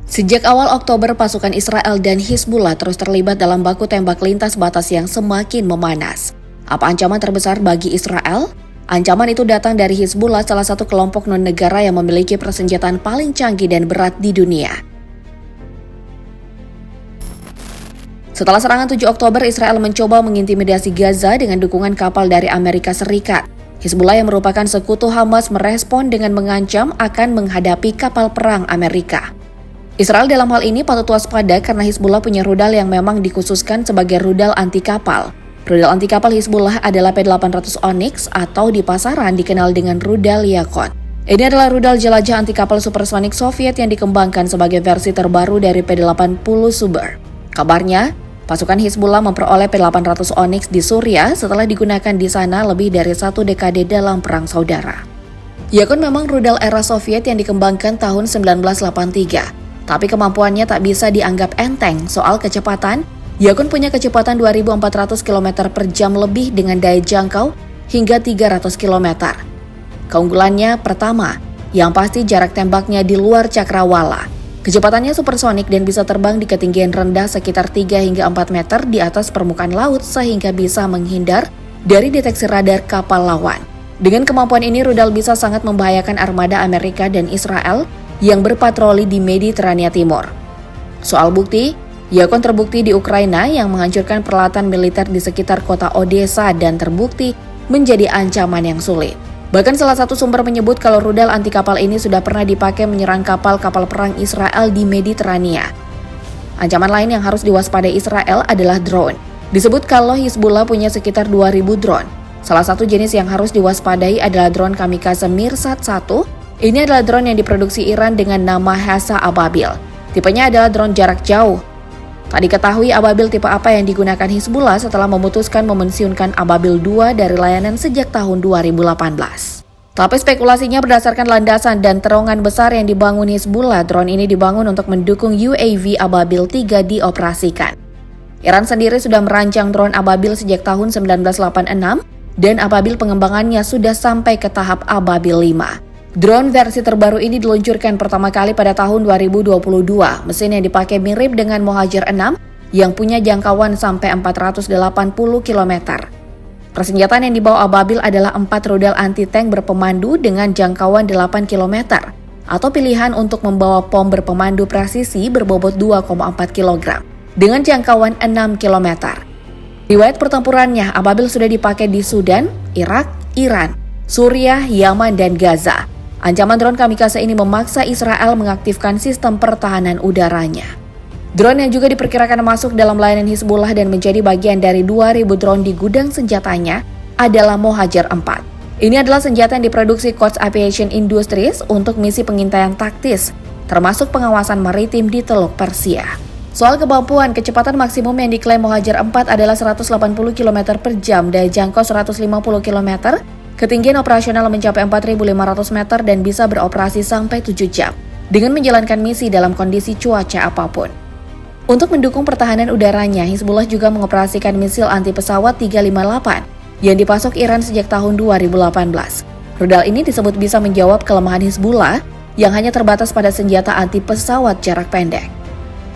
Sejak awal Oktober, pasukan Israel dan Hizbullah terus terlibat dalam baku tembak lintas batas yang semakin memanas. Apa ancaman terbesar bagi Israel? Ancaman itu datang dari Hizbullah, salah satu kelompok non-negara yang memiliki persenjataan paling canggih dan berat di dunia. Setelah serangan 7 Oktober, Israel mencoba mengintimidasi Gaza dengan dukungan kapal dari Amerika Serikat. Hizbullah yang merupakan sekutu Hamas merespon dengan mengancam akan menghadapi kapal perang Amerika. Israel dalam hal ini patut waspada karena Hizbullah punya rudal yang memang dikhususkan sebagai rudal anti kapal. Rudal anti kapal Hizbullah adalah P-800 Onyx atau di pasaran dikenal dengan rudal Yakut. Ini adalah rudal jelajah anti kapal supersonik Soviet yang dikembangkan sebagai versi terbaru dari P-80 Super. Kabarnya, pasukan Hizbullah memperoleh P-800 Onyx di Suriah setelah digunakan di sana lebih dari 1 dekade dalam perang saudara. Yakut memang rudal era Soviet yang dikembangkan tahun 1983. Tapi kemampuannya tak bisa dianggap enteng soal kecepatan. Yakut punya kecepatan 2.400 km per jam lebih dengan daya jangkau hingga 300 km. Keunggulannya pertama, yang pasti jarak tembaknya di luar cakrawala. Kecepatannya supersonik dan bisa terbang di ketinggian rendah sekitar 3 hingga 4 meter di atas permukaan laut sehingga bisa menghindar dari deteksi radar kapal lawan. Dengan kemampuan ini, rudal bisa sangat membahayakan armada Amerika dan Israel yang berpatroli di Mediterania Timur. Soal bukti, Yakut terbukti di Ukraina yang menghancurkan peralatan militer di sekitar kota Odessa dan terbukti menjadi ancaman yang sulit. Bahkan salah satu sumber menyebut kalau rudal anti kapal ini sudah pernah dipakai menyerang kapal-kapal perang Israel di Mediterania. Ancaman lain yang harus diwaspadai Israel adalah drone. Disebut kalau Hizbullah punya sekitar 2.000 drone. Salah satu jenis yang harus diwaspadai adalah drone kamikaze Mirsad 1. Ini adalah drone yang diproduksi Iran dengan nama Hasa Ababil. Tipenya adalah drone jarak jauh. Tak diketahui Ababil tipe apa yang digunakan Hizbullah setelah memutuskan memensiunkan Ababil 2 dari layanan sejak tahun 2018. Tapi spekulasinya berdasarkan landasan dan terowongan besar yang dibangun Hizbullah, drone ini dibangun untuk mendukung UAV Ababil 3 dioperasikan. Iran sendiri sudah merancang drone Ababil sejak tahun 1986 dan Ababil pengembangannya sudah sampai ke tahap Ababil 5. Drone versi terbaru ini diluncurkan pertama kali pada tahun 2022. Mesin yang dipakai mirip dengan Mohajer 6 yang punya jangkauan sampai 480 km. Persenjataan yang dibawa Ababil adalah 4 rudal anti-tank berpemandu dengan jangkauan 8 km atau pilihan untuk membawa bom berpemandu presisi berbobot 2,4 kg dengan jangkauan 6 km. Riwayat pertempurannya, Ababil sudah dipakai di Sudan, Irak, Iran, Suriah, Yaman, dan Gaza. Ancaman drone kamikaze ini memaksa Israel mengaktifkan sistem pertahanan udaranya. Drone yang juga diperkirakan masuk dalam layanan Hizbullah dan menjadi bagian dari 2.000 drone di gudang senjatanya adalah Mohajer 4. Ini adalah senjata yang diproduksi Koch Aviation Industries untuk misi pengintaian taktis, termasuk pengawasan maritim di Teluk Persia. Soal kemampuan, kecepatan maksimum yang diklaim Mohajer 4 adalah 180 km per jam, daya jangkau 150 km, ketinggian operasional mencapai 4.500 meter dan bisa beroperasi sampai 7 jam dengan menjalankan misi dalam kondisi cuaca apapun. Untuk mendukung pertahanan udaranya, Hizbullah juga mengoperasikan misil anti-pesawat 358 yang dipasok Iran sejak tahun 2018. Rudal ini disebut bisa menjawab kelemahan Hizbullah yang hanya terbatas pada senjata anti-pesawat jarak pendek.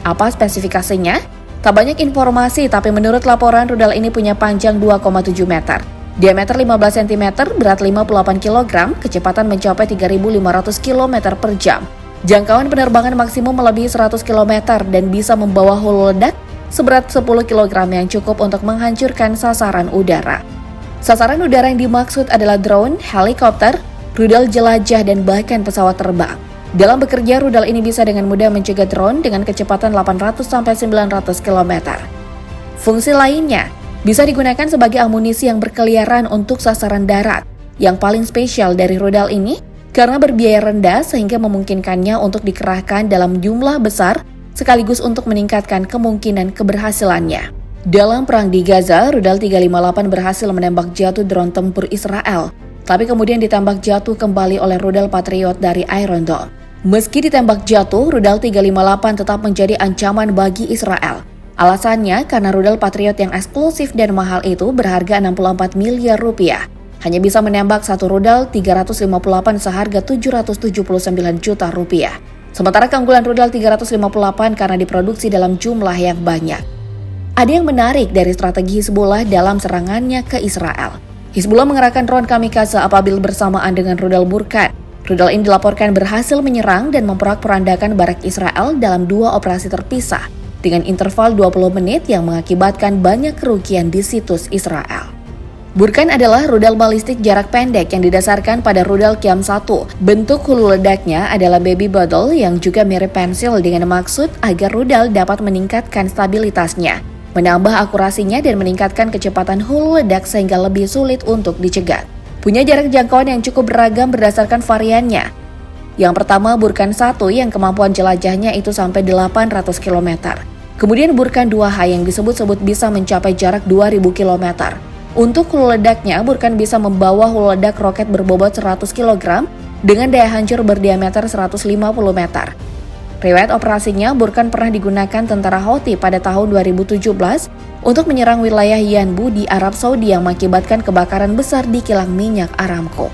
Apa spesifikasinya? Tak banyak informasi, tapi menurut laporan rudal ini punya panjang 2,7 meter. Diameter 15 cm, berat 58 kg, kecepatan mencapai 3.500 km per jam. Jangkauan penerbangan maksimum melebihi 100 km dan bisa membawa hulu ledak seberat 10 kg yang cukup untuk menghancurkan sasaran udara. Sasaran udara yang dimaksud adalah drone, helikopter, rudal jelajah, dan bahkan pesawat terbang. Dalam bekerja, rudal ini bisa dengan mudah mencegah drone dengan kecepatan 800-900 km. Fungsi lainnya bisa digunakan sebagai amunisi yang berkeliaran untuk sasaran darat. Yang paling spesial dari rudal ini, karena berbiaya rendah sehingga memungkinkannya untuk dikerahkan dalam jumlah besar sekaligus untuk meningkatkan kemungkinan keberhasilannya. Dalam perang di Gaza, rudal 358 berhasil menembak jatuh drone tempur Israel, tapi kemudian ditembak jatuh kembali oleh rudal Patriot dari Iron Dome. Meski ditembak jatuh, rudal 358 tetap menjadi ancaman bagi Israel. Alasannya karena rudal Patriot yang eksklusif dan mahal itu berharga 64 miliar rupiah. Hanya bisa menembak satu rudal 358 seharga 779 juta rupiah. Sementara keunggulan rudal 358 karena diproduksi dalam jumlah yang banyak. Ada yang menarik dari strategi Hizbullah dalam serangannya ke Israel. Hizbullah mengerahkan drone kamikaze apabila bersamaan dengan rudal Burkan. Rudal ini dilaporkan berhasil menyerang dan memporak-porandakan barak Israel dalam 2 operasi terpisah dengan interval 20 menit yang mengakibatkan banyak kerugian di situs Israel. Burkan adalah rudal balistik jarak pendek yang didasarkan pada rudal Qiyam-1. Bentuk hulu ledaknya adalah baby bottle yang juga mirip pensil dengan maksud agar rudal dapat meningkatkan stabilitasnya, menambah akurasinya dan meningkatkan kecepatan hulu ledak sehingga lebih sulit untuk dicegat. Punya jarak jangkauan yang cukup beragam berdasarkan variannya. Yang pertama Burkan 1 yang kemampuan jelajahnya itu sampai 800 km. Kemudian Burkan 2H yang disebut-sebut bisa mencapai jarak 2000 km. Untuk hulu ledaknya, Burkan bisa membawa hulu ledak roket berbobot 100 kg dengan daya hancur berdiameter 150 meter. Riwayat operasinya, Burkan pernah digunakan tentara Houthi pada tahun 2017 untuk menyerang wilayah Yanbu di Arab Saudi yang mengakibatkan kebakaran besar di kilang minyak Aramco.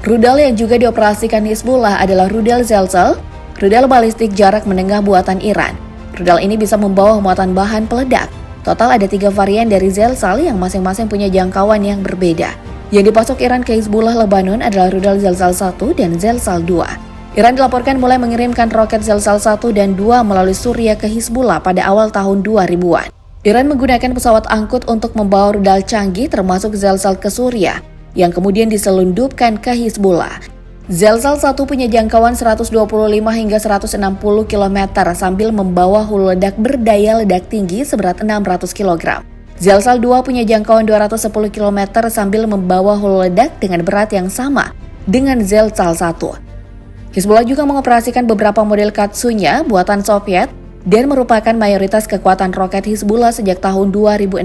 Rudal yang juga dioperasikan Hizbullah adalah rudal Zelzal, rudal balistik jarak menengah buatan Iran. Rudal ini bisa membawa muatan bahan peledak. Total ada 3 varian dari Zelzal yang masing-masing punya jangkauan yang berbeda. Yang dipasok Iran ke Hizbullah Lebanon adalah rudal Zelzal 1 dan Zelzal 2. Iran dilaporkan mulai mengirimkan roket Zelzal 1 dan 2 melalui Suriah ke Hizbullah pada awal tahun 2000-an. Iran menggunakan pesawat angkut untuk membawa rudal canggih termasuk Zelzal ke Suriah, yang kemudian diselundupkan ke Hizbullah. Zelzal 1 punya jangkauan 125 hingga 160 km sambil membawa hulu ledak berdaya ledak tinggi seberat 600 kg. Zelzal 2 punya jangkauan 210 km sambil membawa hulu ledak dengan berat yang sama dengan Zelzal 1. Hizbullah juga mengoperasikan beberapa model Katsunya buatan Soviet dan merupakan mayoritas kekuatan roket Hizbullah sejak tahun 2006.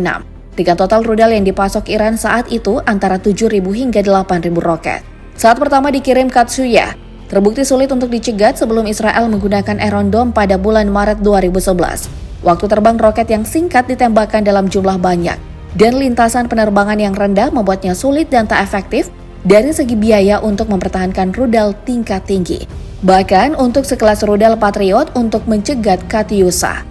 Dengan total rudal yang dipasok Iran saat itu antara 7.000 hingga 8.000 roket. Saat pertama dikirim Katsuya, terbukti sulit untuk dicegat sebelum Israel menggunakan Iron Dome pada bulan Maret 2011. Waktu terbang roket yang singkat ditembakkan dalam jumlah banyak, dan lintasan penerbangan yang rendah membuatnya sulit dan tak efektif dari segi biaya untuk mempertahankan rudal tingkat tinggi. Bahkan untuk sekelas rudal Patriot untuk mencegat Katyusha.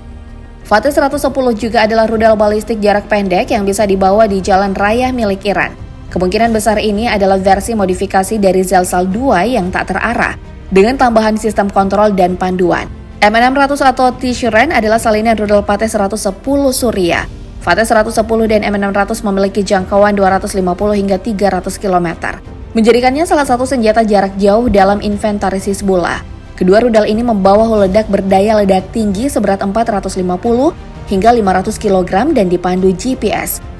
Fateh 110 juga adalah rudal balistik jarak pendek yang bisa dibawa di jalan raya milik Iran. Kemungkinan besar ini adalah versi modifikasi dari Zelzal 2 yang tak terarah, dengan tambahan sistem kontrol dan panduan. M600 atau Tishren adalah salinan rudal Fateh 110 Suriah. Fateh 110 dan M600 memiliki jangkauan 250 hingga 300 km, menjadikannya salah satu senjata jarak jauh dalam inventaris Hizbullah. Kedua rudal ini membawa hulu ledak berdaya ledak tinggi seberat 450 hingga 500 kg dan dipandu GPS.